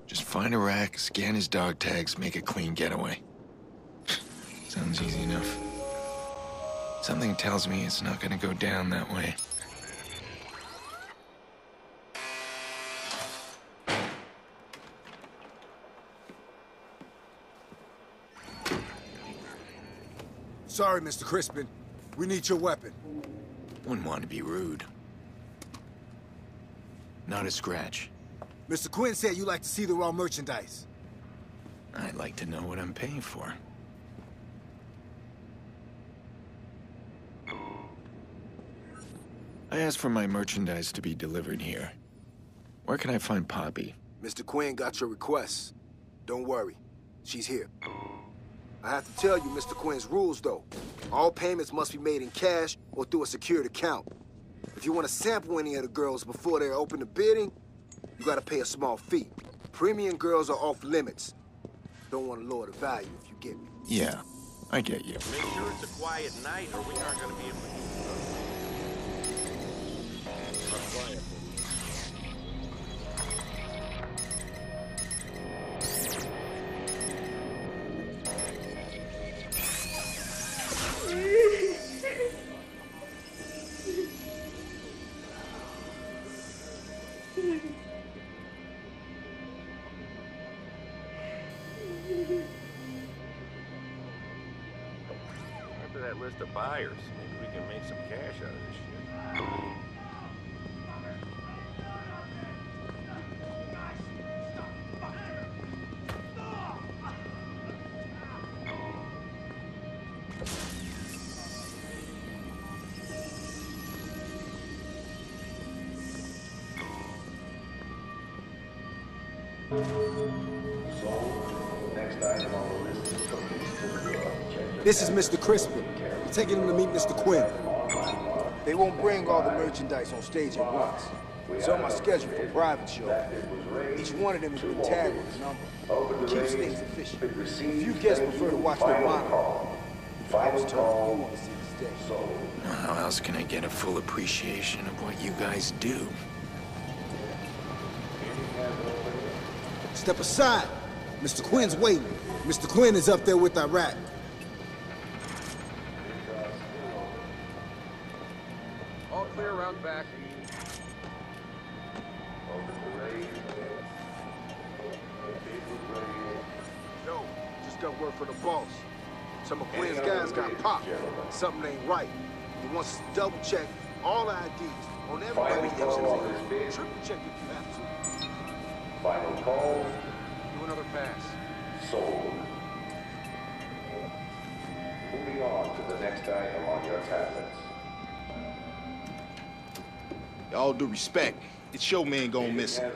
Just find a rack, scan his dog tags, make a clean getaway. Sounds easy enough. Something tells me it's not gonna go down that way. Sorry, Mr. Crispin. We need your weapon. Wouldn't want to be rude. Not a scratch. Mr. Quinn said you like to see the raw merchandise. I'd like to know what I'm paying for. I asked for my merchandise to be delivered here. Where can I find Poppy? Mr. Quinn got your request. Don't worry. She's here. I have to tell you Mr. Quinn's rules, though. All payments must be made in cash or through a secured account. If you want to sample any of the girls before they're open to bidding, you gotta pay a small fee. Premium girls are off limits. Don't want to lower the value if you get me. Yeah, I get you. Make sure it's a quiet night or we aren't gonna be able to do quiet. After that list of buyers, maybe we can make some cash out of this shit. This is Mr. Crispin. We're taking him to meet Mr. Quinn. They won't bring all the merchandise on stage at once. It's on my schedule for private show. Each one of them has been tagged with a number. It keeps things efficient. A few guests prefer to watch their monitor. I was told you want to see the stage. How else can I get a full appreciation of what you guys do? Step aside. Mr. Quinn's waiting. Mr. Quinn is up there with Iraq. All clear around back. Yo, just got word from the boss. Some of Quinn's guys got popped. Something ain't right. He wants us to double check all IDs on everybody else. Triple check if you have to. Final call. Do another pass. Sold. Moving on to the next item on your tablets. All due respect, it's your man going missing.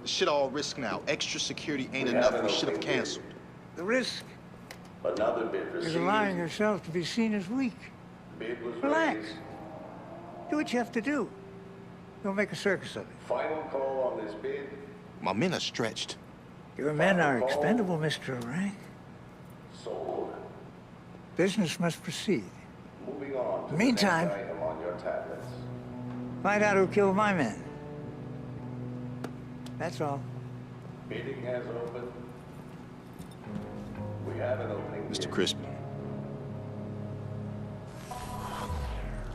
The shit all risk now. Extra security ain't enough. We should have canceled. The risk Another bid is received. allowing yourself to be seen as weak. Bid was Relax. raised. Do what you have to do. Don't make a circus of it. Final call on this bid. My men are stretched. Your men are expendable, Mr. Rank. Sold. Business must proceed. Moving on to Meantime- the next item on your tablets. Find out who killed my men. That's all. Bidding has opened. We have an opening. Mr. bid. Crispin.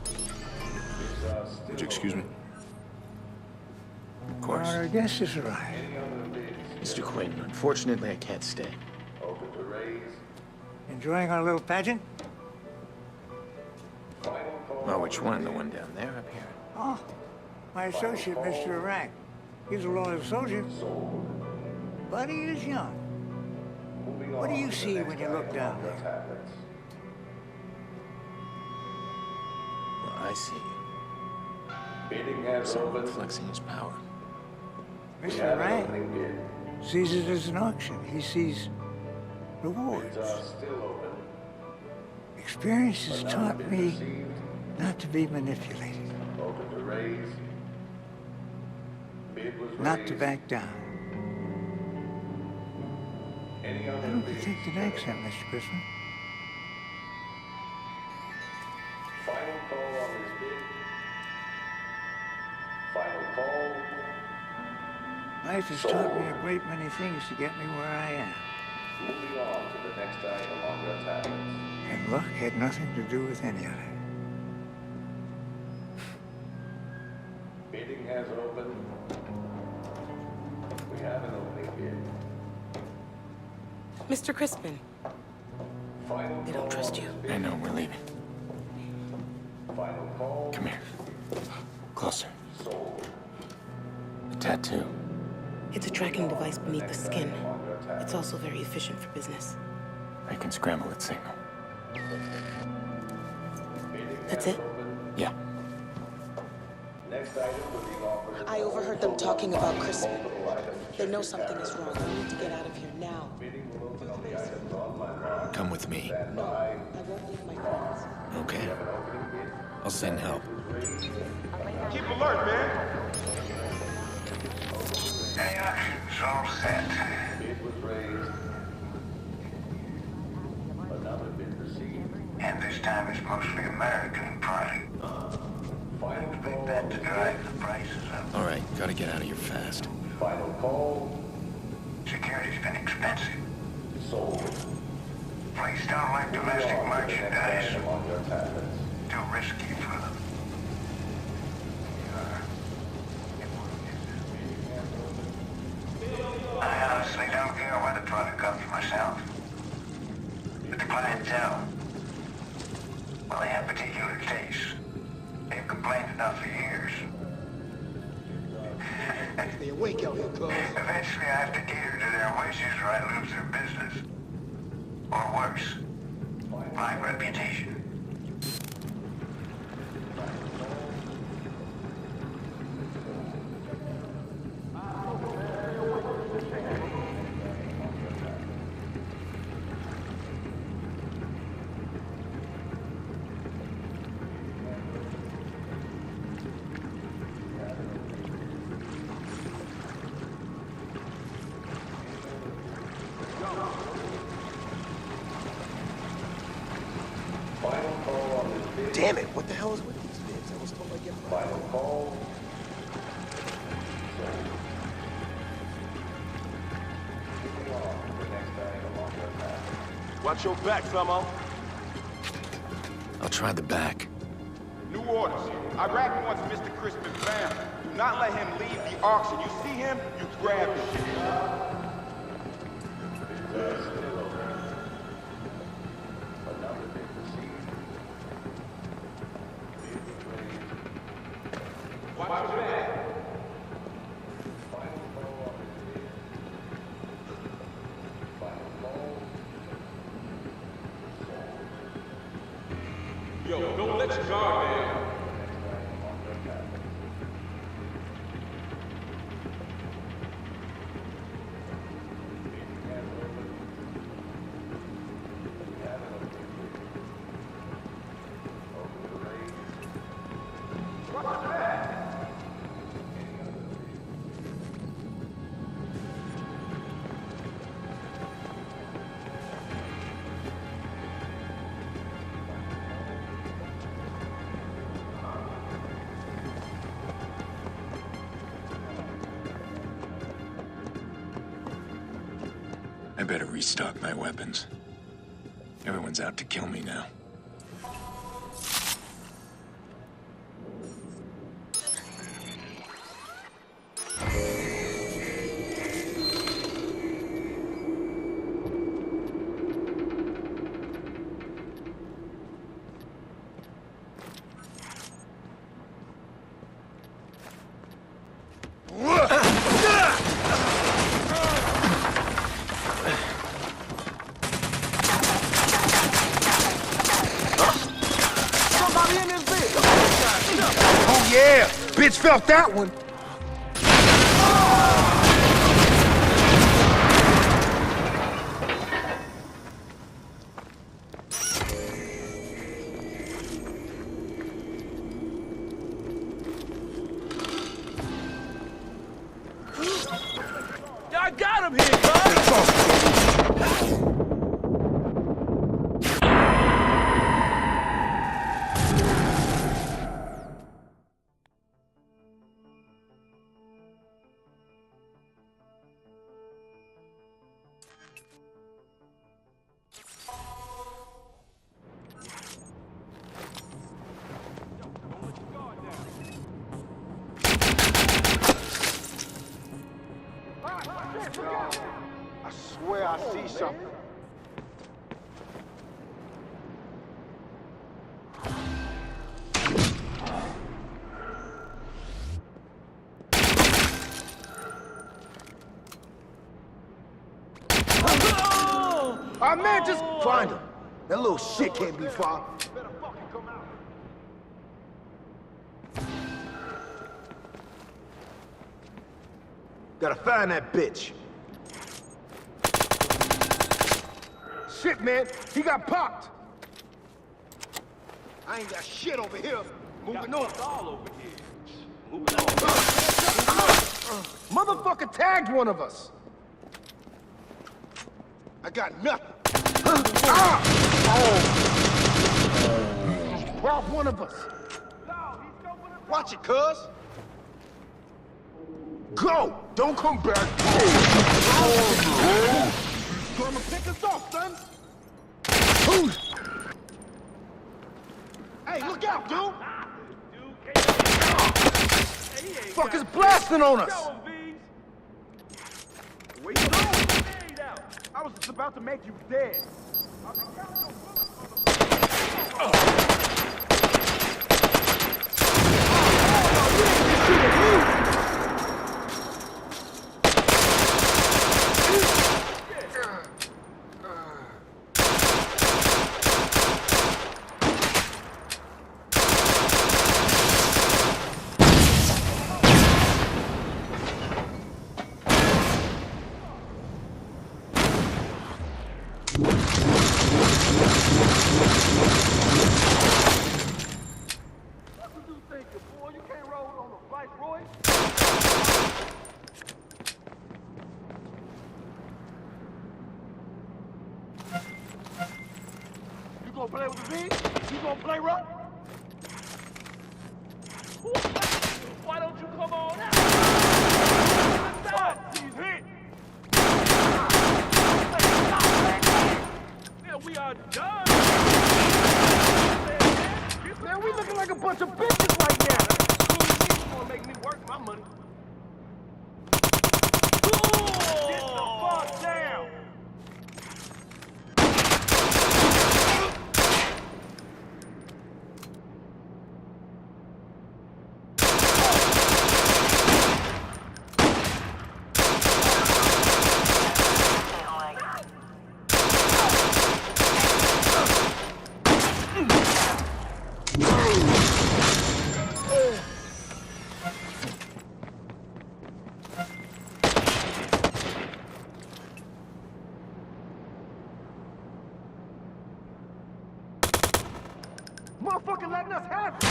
Bids are still Would you excuse me? Of course. Our guest has arrived. Any other bids Mr. Quinn, unfortunately I can't stay. open to raise. Enjoying our little pageant? Final call. Well, which one? The one down there up here? Oh, my associate, Mr. Iraq. He's a loyal soldier. But he is young. Moving What do on you to the see next when you look item down on your there? tablets. Well, I see. Bidding has Someone opened. flexing his power. We Mr. have an Iraq opening bid. sees it as an auction. He sees Bids rewards. are still open. Experience has Another taught bid me received. not to be manipulated, Open to raise. Bid was not to raised. back down. Any I other don't bids? take the accent, Mr. Crispin. Final call on this bid. Final call. I has taught me a great many things to get me where I am. Moving on to the next item on your tablets. And luck had nothing to do with any of it. Bidding has opened. We have an opening bid. Mr. Crispin, Final they don't trust you. I know, we're leaving. Final call. Come here. Closer. Sold. The tattoo. It's a tracking device beneath the skin. It's also very efficient for business. I can scramble its signal. That's it? Yeah. Next item will be offered. I overheard them talking about Crispin. They know something is wrong. We need to get out of here now. Come with me. No, I won't leave my friends. Okay. I'll send help. Keep alert, man. Any options all set? Bid was raised. Another bid received. And this time it's mostly American product. Final Expect call. that to drive the prices up. All right, gotta get out of here fast. Final call. Security's been expensive. Sold. Place don't like domestic merchandise. Item on your tablets. Too risky for them. I honestly don't care where the product comes from myself. But the clientele, well, they have particular tastes. They've complained enough for years. Stay awake out here, cuz. Eventually I have to cater to their wishes or I lose their business. Or worse, my reputation. Final call on this bid. Damn it, what the hell is with these bids? I was told I'd get mine. Final call. Sold. Moving on to the next item on your tablets. Watch your back, Samo. I'll try the back. New orders. Iraq wants Mr. Crispin found. Do not let him leave the auction. You see him, you grab him. Another bid received. Watch your back. Final call on this bid. Final call. Yo, don't let your guard down. I better restock my weapons. Everyone's out to kill me now. Somebody in this bitch! Oh yeah! Bitch felt that one! I got him here, bud. I swear I see something. Our man just find him. That little shit can't be far. Gotta find that bitch. Shit, man, he got popped. I ain't got shit over here. Moving on. All over here. Motherfucker tagged one of us. I got nothing. Robbed one of us. Watch it, cuz. Go! Don't come back. Gonna pick us off, son. Hey, look out, dude. Fuckers blasting on us. Wait, no! I was just about to make you dead. I've been counting those bullets. You gonna play with the V? You gonna play rough? Why don't you come on out? He's hit. Yeah, we are done. Man, we looking like a bunch of bitches right now. You gonna make me work my money. Get the fuck down. Motherfucker letting us have it.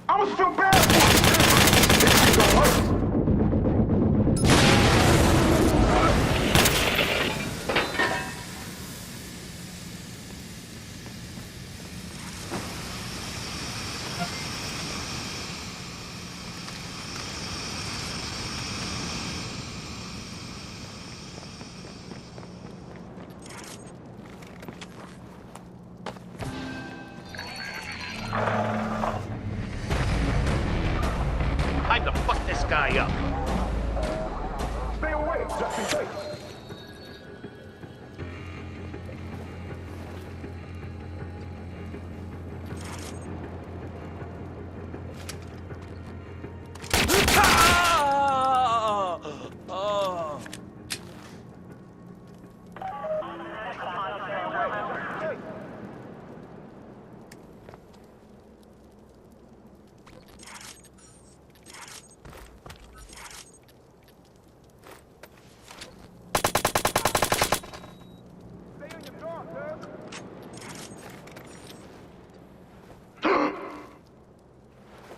I was so bad for it. This don't hurt. Time to fuck this guy up. Stay away, just in case.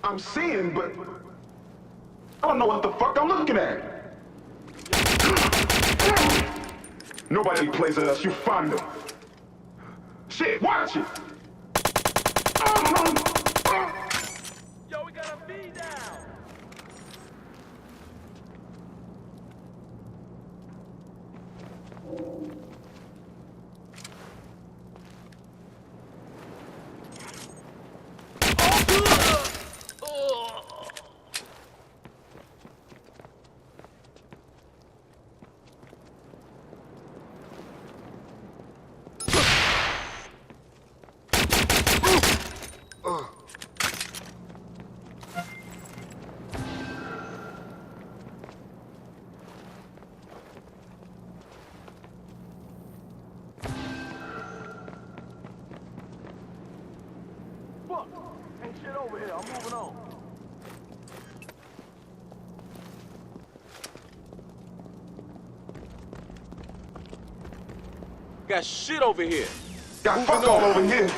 I'm seeing, but I don't know what the fuck I'm looking at. Nobody plays with us, you find them. Shit, watch it. Yo, we got a V down. shit over here. I'm moving on. Got shit over here. Got fuck all over here.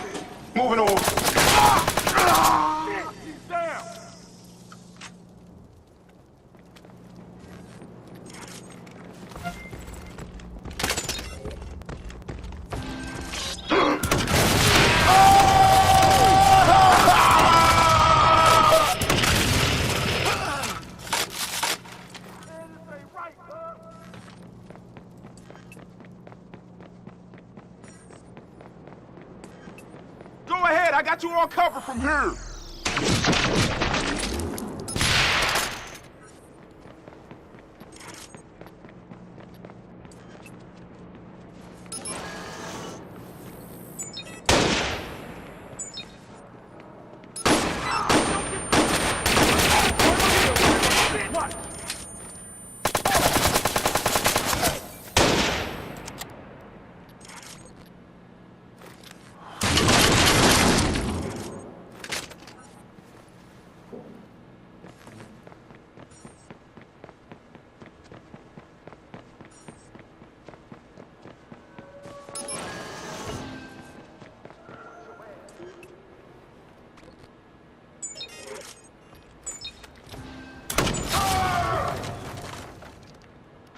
Moving on. Shit, he's down. Go ahead, I got you all covered from here.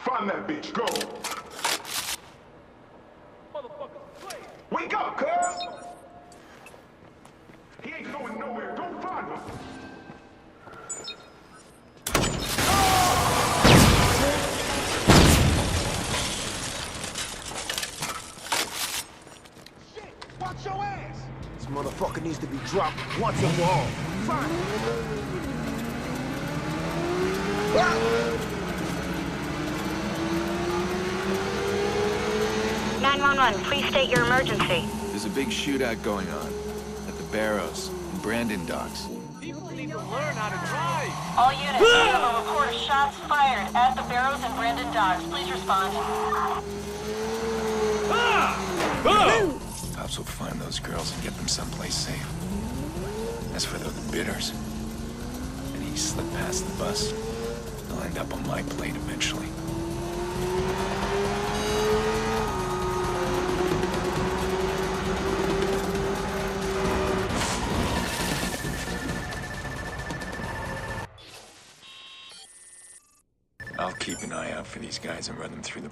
Find that bitch, go. Wake up, cuz! He ain't going nowhere, go find him! Shit, watch your ass! This motherfucker needs to be dropped once and for all. Fine. 911, please state your emergency. There's a big shootout going on at the Barrows and Brandon docks. People need to learn how to drive. All units, we have a report of shots fired at the Barrows and Brandon docks. Please respond. Cops will find those girls and get them someplace safe. As for the bidders, any slip past the bus, they'll end up on my plate eventually. I'll keep an eye out for these guys and run them through the